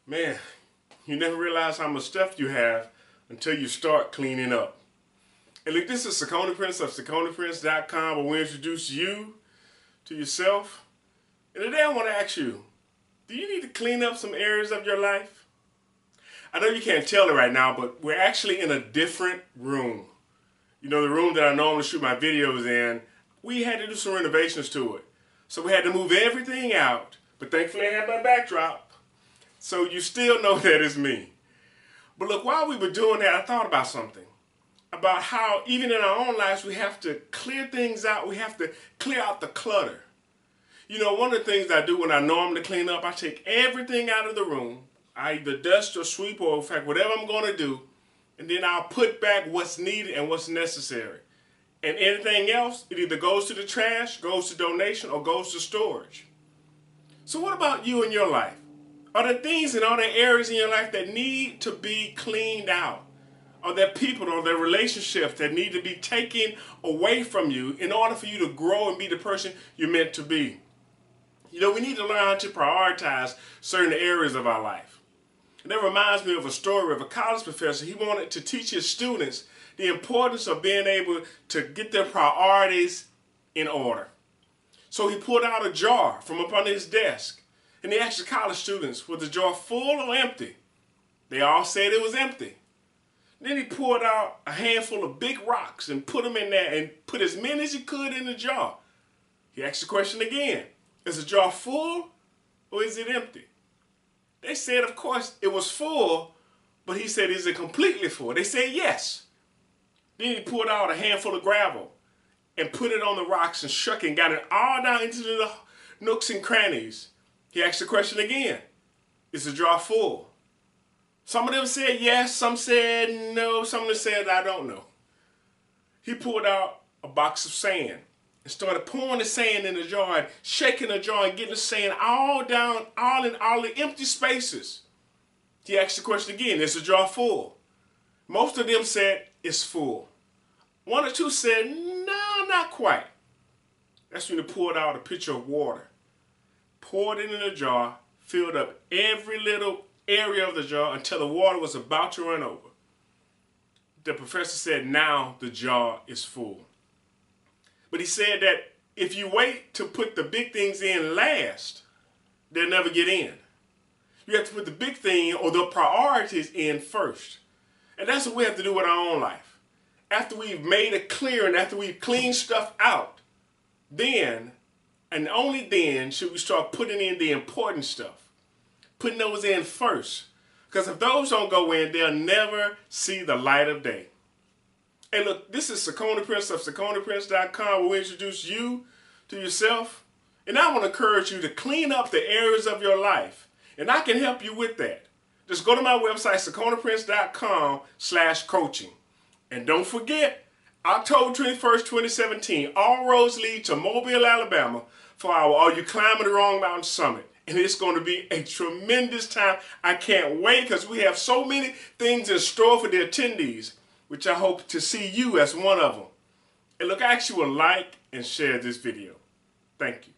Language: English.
Man, you never realize how much stuff you have until you start cleaning up. And look, this is Sakona Prince of SakonaPrince.com, where we introduce you to yourself. And today I want to ask you, do you need to clean up some areas of your life? I know you can't tell it right now, but we're actually in a different room. You know, the room that I normally shoot my videos in, we had to do some renovations to it. So we had to move everything out, but thankfully I had my backdrop. So you still know that it's me. But look, while we were doing that, I thought about something. About how even in our own lives we have to clear things out. We have to clear out the clutter. You know, one of the things I do when I normally clean up, I take everything out of the room. I either dust or sweep or in fact whatever I'm going to do. And then I'll put back what's needed and what's necessary. And anything else, it either goes to the trash, goes to donation, or goes to storage. So what about you in your life? Are there things and are there areas in your life that need to be cleaned out? Are there people or there relationships that need to be taken away from you in order for you to grow and be the person you're meant to be? You know, we need to learn how to prioritize certain areas of our life. And that reminds me of a story of a college professor. He wanted to teach his students the importance of being able to get their priorities in order. So he pulled out a jar from up under his desk. And he asked the college students, was the jar full or empty? They all said it was empty. Then he poured out a handful of big rocks and put them in there and put as many as he could in the jar. He asked the question again, is the jar full or is it empty? They said, of course, it was full, but he said, is it completely full? They said, yes. Then he poured out a handful of gravel and put it on the rocks and shook it and got it all down into the nooks and crannies. He asked the question again, is the jar full? Some of them said yes, some said no, some of them said I don't know. He pulled out a box of sand and started pouring the sand in the jar and shaking the jar and getting the sand all down, all in all the empty spaces. He asked the question again, is the jar full? Most of them said it's full. One or two said, no, not quite. That's when he poured out a pitcher of water. Poured it in a jar, filled up every little area of the jar until the water was about to run over. The professor said, now the jar is full. But he said that if you wait to put the big things in last, they'll never get in. You have to put the big thing or the priorities in first. And that's what we have to do with our own life. After we've made it clear and after we've cleaned stuff out, then and only then should we start putting in the important stuff. Putting those in first. Because if those don't go in, they'll never see the light of day. Hey look, this is Sakona Prince of SakonaPrince.com, where we introduce you to yourself. And I want to encourage you to clean up the areas of your life. And I can help you with that. Just go to my website, SakonaPrince.com/coaching. And don't forget, October 21st, 2017, all roads lead to Mobile, Alabama for our Are You Climbing the Wrong Mountain Summit. And it's going to be a tremendous time. I can't wait because we have so many things in store for the attendees, which I hope to see you as one of them. And look, I ask you to like and share this video. Thank you.